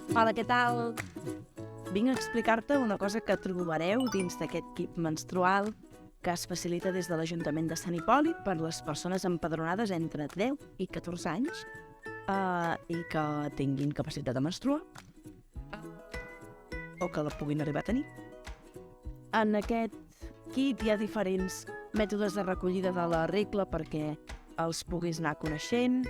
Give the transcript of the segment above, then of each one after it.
Hola, què tal? Vinc a explicar-te una cosa que trobareu dins d'aquest kit menstrual que es facilita des de l'Ajuntament de Sant Hipòlit per les persones empadronades entre 10 i 14 anys i que tinguin capacitat de menstruar o que la puguin arribar a tenir. En aquest kit hi ha diferents mètodes de recollida de la regla perquè els puguis anar coneixent.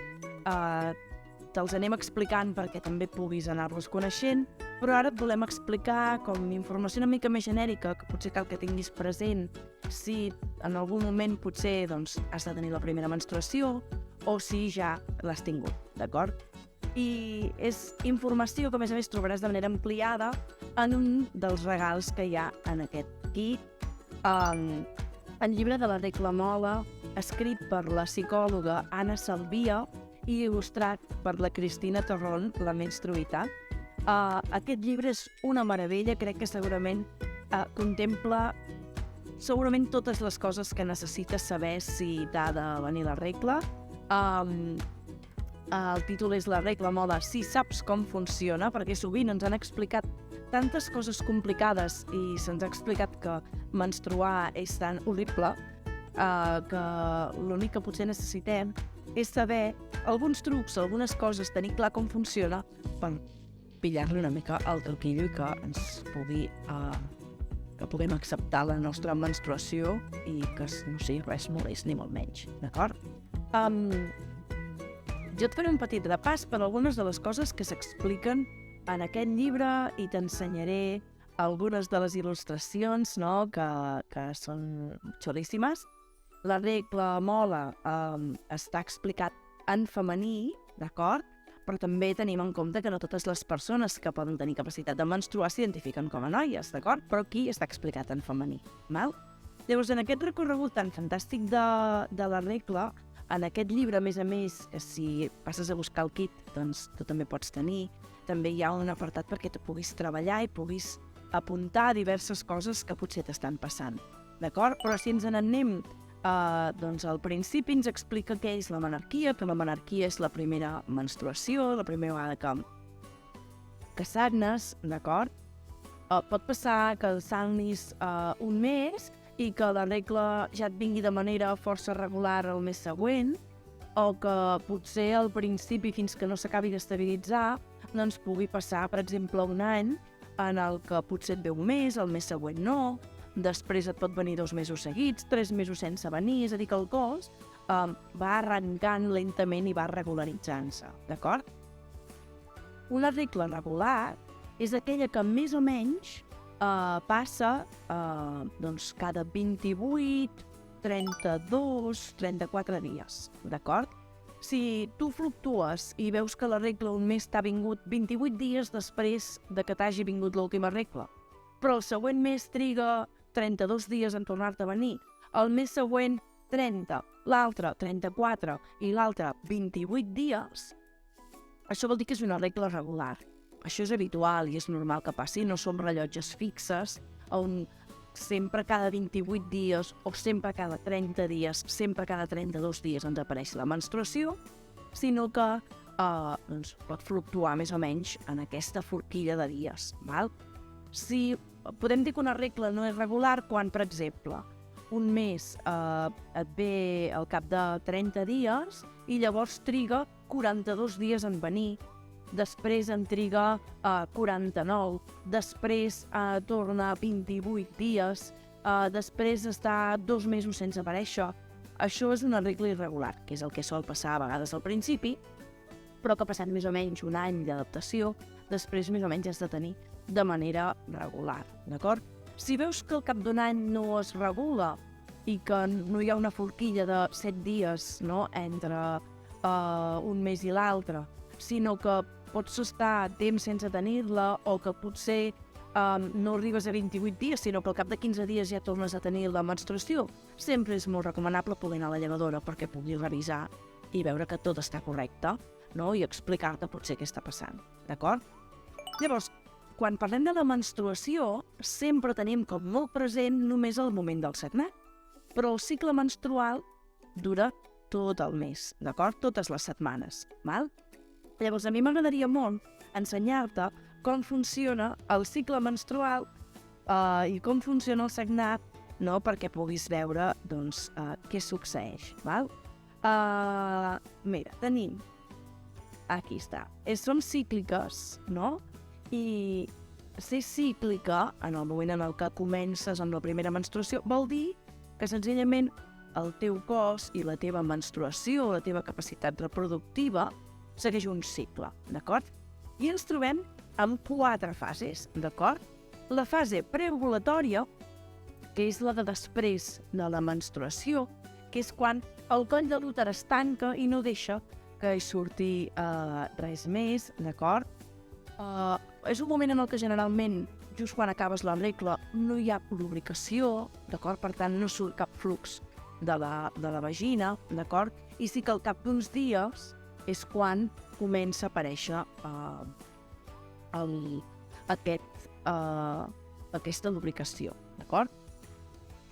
Te'ls anem explicant perquè també puguis anar-los coneixent, però ara et volem explicar com informació una mica més genèrica que potser cal que tinguis present si en algun moment potser has de tenir la primera menstruació o si ja l'has tingut, d'acord? I és informació que a més trobaràs de manera ampliada en un dels regals que hi ha en aquest kit. El llibre de la regla mola, escrit per la psicòloga Anna Salvia i il·lustrat per la Cristina Torrón, la menstruïtat. Aquest llibre és una meravella, crec que segurament contempla totes les coses que necessites saber si t'ha de venir la regla. El títol és La regla mola si saps com funciona, perquè sovint ens han explicat tantes coses complicades i se'ns ha explicat que menstruar és tan horrible que l'únic que potser necessitem és saber alguns trucs, algunes coses, tenir clar com funciona per pillar-li una mica el truquillo i que ens que puguem acceptar la nostra menstruació i que no sigui res molest ni molt menys, d'acord? Jo et faré un petit repàs per algunes de les coses que s'expliquen en aquest llibre i t'ensenyaré algunes de les il·lustracions, que són xulíssimes. La regla mola està explicat en femení, d'acord? Però també tenim en compte que no totes les persones que poden tenir capacitat de menstruar s'identifiquen com a noies, d'acord? Però aquí està explicat en femení, val? Llavors, en aquest recorregut tan fantàstic de la regla, en aquest llibre, a més, que si passes a buscar el kit, doncs tu també pots tenir. També hi ha un apartat perquè tu puguis treballar i puguis apuntar diverses coses que potser t'estan passant, d'acord? Però si ens n'anem al principi ens explica què és la menarquia, que la menarquia és la primera menstruació, la primera vegada que sagnes, d'acord? Pot passar que sagnis un mes i que la regla ja et vingui de manera força regular el mes següent, o que potser al principi, fins que no s'acabi d'estabilitzar, doncs pugui passar, per exemple, un any en el que potser et ve un mes, el mes següent no, després et pot venir 2 mesos seguits, 3 mesos sense venir, és a dir, que el cos va arrencant lentament i va regularitzant-se, d'acord? Una regla regular és aquella que més o menys passa cada 28, 32, 34 dies, d'acord? Si tu fluctues i veus que la regla un mes t'ha vingut 28 dies després de que t'hagi vingut l'última regla, però el següent mes triga 32 dies en tornar-te a venir, el mes següent 30, l'altre 34 i l'altre 28 dies, això vol dir que és una regla regular. Això és habitual i és normal que passi, no som rellotges fixes on sempre cada 28 dies o sempre cada 30 dies, sempre cada 32 dies ens apareix la menstruació, sinó que pot fluctuar més o menys en aquesta forquilla de dies, val? Podem dir que una regla no és regular quan, per exemple, un mes et ve al cap de 30 dies i llavors triga 42 dies en venir, després en triga 49, després torna 28 dies, després està 2 mesos sense aparèixer. Això és una regla irregular, que és el que sol passar a vegades al principi, però que passat més o menys un any d'adaptació, després més o menys has de tenir de manera regular, d'acord? Si veus que al cap d'un any no es regula i que no hi ha una forquilla de 7 dies entre un mes i l'altre, sinó que pots estar temps sense tenir-la o que potser no arribes a 28 dies, sinó que al cap de 15 dies ja tornes a tenir la menstruació, sempre és molt recomanable poder anar a la llevadora perquè puguis revisar i veure que tot està correcte, i explicar-te potser què està passant, d'acord? Llavors, quan parlem de la menstruació, sempre tenim com molt present només el moment del sagnat, però el cicle menstrual dura tot el mes, d'acord? Totes les setmanes, val? Llavors, a mi m'agradaria molt ensenyar-te com funciona el cicle menstrual i com funciona el sagnat, no? Perquè puguis veure doncs, què succeeix. Val? Mira, tenim... Aquí està. Són cícliques, no? I ser cíclica, en el moment en el que comences amb la primera menstruació, vol dir que senzillament el teu cos i la teva menstruació, la teva capacitat reproductiva, segueix un cicle, d'acord? I ens trobem amb 4 fases, d'acord? La fase preovulatòria, que és la de després de la menstruació, que és quan el coll de l'úter es tanca i no deixa que hi surti res més, d'acord? És un moment en el que generalment, just quan acabes la regla, no hi ha lubricació, d'acord? Per tant, no surt cap flux de la vagina, d'acord? I sí que al cap d'uns dies és quan comença a aparèixer aquesta lubricació, d'acord?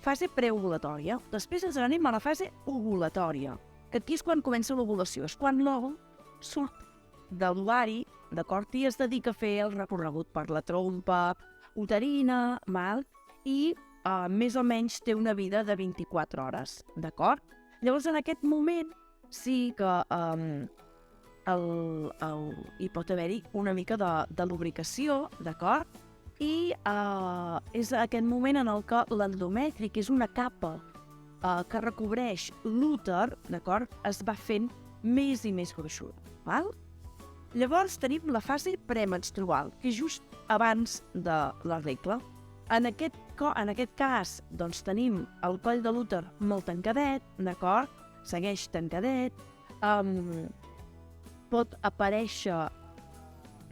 Fase preovulatòria. Després ens n'anem a la fase ovulatòria, que aquí és quan comença l'ovulació, és quan l'òvul surt de l'ovari, d'acord? I es dedica a fer el recorregut per la trompa uterina, i més o menys té una vida de 24 hores, d'acord? Llavors, en aquest moment, sí que hi pot haver-hi una mica de lubricació, d'acord? I és aquest moment en el que l'endometri, que és una capa que recobreix l'úter, d'acord, es va fent més i més gruixuda, val? Llavors tenim la fase premenstrual, que és just abans de la regla. En aquest cas, doncs, tenim el coll de l'úter molt tancadet, d'acord? Segueix tancadet. Pot aparèixer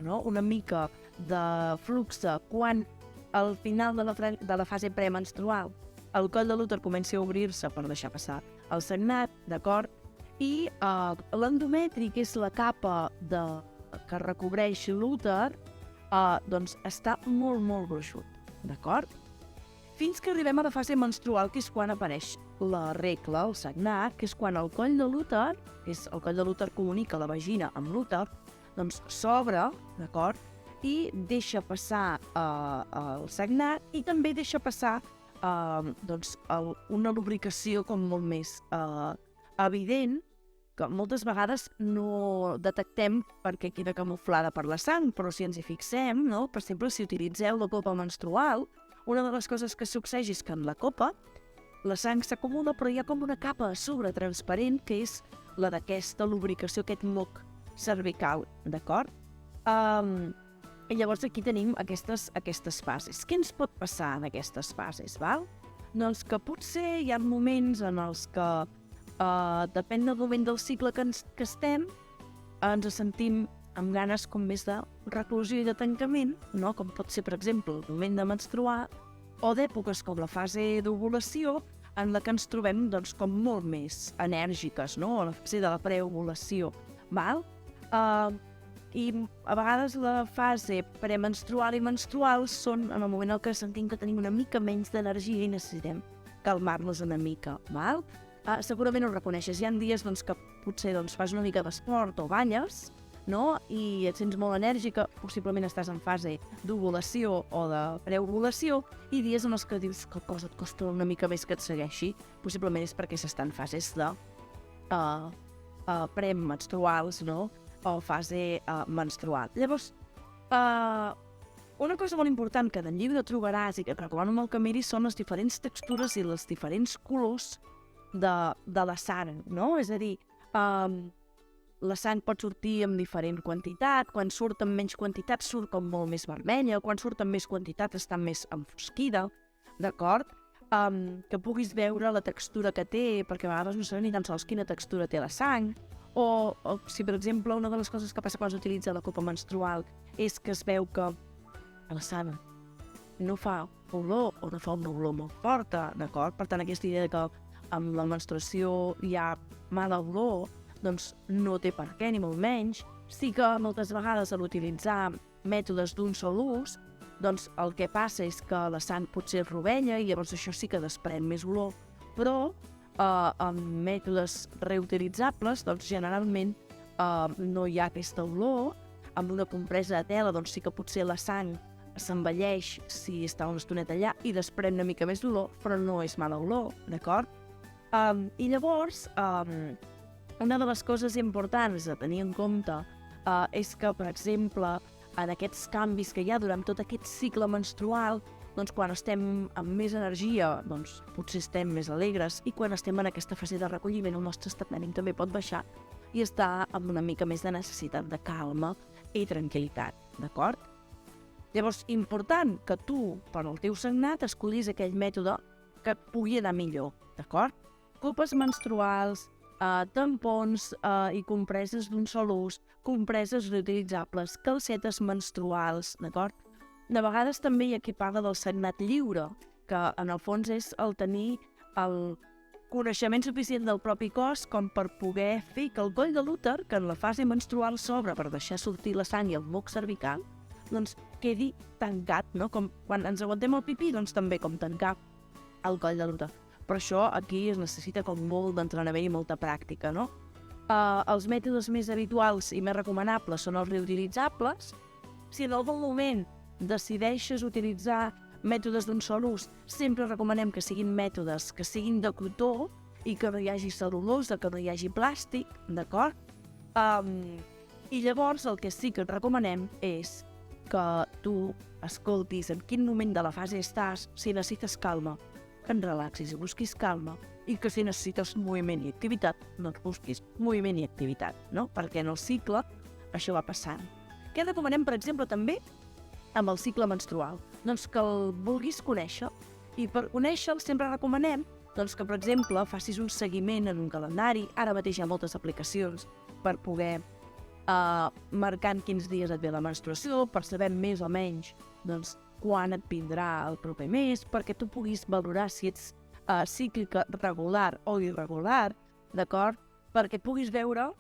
una mica de flux quan al final de la fase premenstrual el coll de l'úter comença a obrir-se per deixar passar el sagnat, d'acord? I l'endometri, que és la capa que recobreix l'úter, doncs està molt, molt gruixut, d'acord? Fins que arribem a la fase menstrual, que és quan apareix la regla, el sagnat, que és quan el coll de l'úter, que és el coll de l'úter comunica la vagina amb l'úter, doncs s'obre, d'acord? I deixa passar el sagnat i també deixa passar una lubricació com molt més evident, que moltes vegades no detectem perquè queda camuflada per la sang, però si ens hi fixem, per exemple, si utilitzeu la copa menstrual, una de les coses que succeeix és que en la copa la sang s'acumula, però hi ha com una capa a sobre transparent, que és la d'aquesta lubricació, aquest moc cervical, d'acord? I llavors aquí tenim aquestes fases. Què ens pot passar en aquestes fases, val? Doncs que potser hi ha moments en els que, depèn del moment del cicle que estem, ens sentim amb ganes com més de reclusió i de tancament, com pot ser, per exemple, el moment de menstruar, o d'èpoques com la fase d'ovulació, en la que ens trobem com molt més enèrgiques, a la fase de la preovulació, val? I a vegades la fase premenstrual i menstrual són en el moment en què sentim que tenim una mica menys d'energia i necessitem calmar-nos una mica, val? Segurament ho reconeixes. Hi ha dies que potser fas una mica d'esport o balles, i et sents molt enèrgica, possiblement estàs en fase d'ovulació o de preovulació, i dies en els que dius que el cos et costa una mica més que et segueixi, possiblement és perquè s'està en fases de premenstruals, o fase menstrual. Llavors, una cosa molt important que en el llibre trobaràs i que et recomano molt que miris són les diferents textures i els diferents colors de la sang, És a dir, la sang pot sortir amb diferent quantitat, quan surt amb menys quantitat surt com molt més vermella, quan surt amb més quantitat està més enfosquida, d'acord? Que puguis veure la textura que té, perquè a vegades no sabem ni tan sols quina textura té la sang, o si, per exemple, una de les coses que passa quan s'utilitza la copa menstrual és que es veu que la sang no fa olor o no fa una olor molt forta, d'acord? Per tant, aquesta idea que amb la menstruació hi ha mala olor, doncs no té per què, ni molt menys. Sí que moltes vegades a l'utilitzar mètodes d'un sol ús, doncs el que passa és que la sang potser es rovella i llavors això sí que desprèn més olor, però amb mètodes reutilitzables, doncs generalment no hi ha aquesta olor, amb una compresa de tela, doncs sí que potser la sang s'envelleix si està una estoneta allà i desprèn una mica més d'olor, però no és mala olor, d'acord? I llavors, una de les coses importants a tenir en compte és que, per exemple, en aquests canvis que hi ha durant tot aquest cicle menstrual, doncs quan estem amb més energia, doncs potser estem més alegres, i quan estem en aquesta fase de recolliment el nostre estat d'ànim també pot baixar i estar amb una mica més de necessitat de calma i tranquil·litat, d'acord? Llavors, important que tu, per al teu sagnat, escollis aquell mètode que et pugui anar millor, d'acord? Copes menstruals, tampons i compreses d'un sol ús, compreses reutilitzables, calcetes menstruals, d'acord? De vegades també hi ha qui parla del sagnat lliure, que en el fons és el tenir el coneixement suficient del propi cos com per poder fer que el coll de l'úter, que en la fase menstrual s'obre per deixar sortir la sang i el moc cervical, doncs quedi tancat, no? Com quan ens aguantem el pipí, doncs també com tancar el coll de l'úter. Però això aquí es necessita com molt d'entrenament i molta pràctica, no? Els mètodes més habituals i més recomanables són els reutilitzables. Si en algun moment decideixes utilitzar mètodes d'un sol ús, sempre recomanem que siguin mètodes que siguin de cotó i que no hi hagi cel·lulosa, que no hi hagi plàstic, d'acord? I llavors el que sí que et recomanem és que tu escoltis en quin moment de la fase estàs, si necessites calma, que et relaxis i busquis calma, i que si necessites moviment i activitat, doncs busquis moviment i activitat, no? Perquè en el cicle això va passant. Què recomanem, per exemple, també amb el cicle menstrual? Doncs que el vulguis conèixer, i per conèixer-lo sempre recomanem doncs que, per exemple, facis un seguiment en un calendari. Ara mateix hi ha moltes aplicacions per poder marcar en quins dies et ve la menstruació, per saber més o menys doncs, quan et vindrà el proper mes, perquè tu puguis valorar si ets cíclica regular o irregular, d'acord? Perquè puguis veure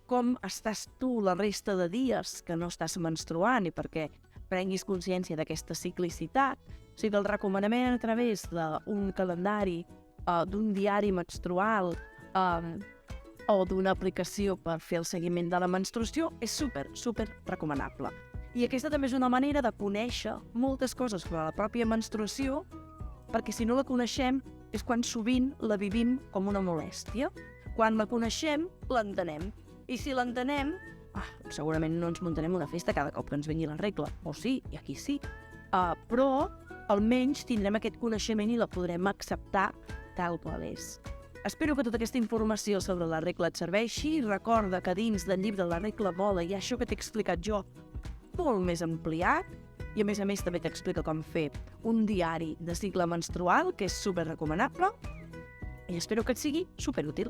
com estàs tu la resta de dies que no estàs menstruant i perquè prenguis consciència d'aquesta ciclicitat. O sigui que el recomanament a través d'un calendari, d'un diari menstrual o d'una aplicació per fer el seguiment de la menstruació és super recomanable. I aquesta també és una manera de conèixer moltes coses sobre la pròpia menstruació, perquè si no la coneixem és quan sovint la vivim com una molèstia. Quan la coneixem, l'entenem. I si l'entenem, segurament no ens muntarem una festa cada cop que ens vingui la regla. O sí, i aquí sí. Però almenys tindrem aquest coneixement i la podrem acceptar tal qual és. Espero que tota aquesta informació sobre la regla et serveixi. Recorda que dins del llibre La regla vola hi ha això que t'he explicat jo molt més ampliat i a més també t'explica com fer un diari de cicle menstrual que és super recomanable i espero que et sigui superútil.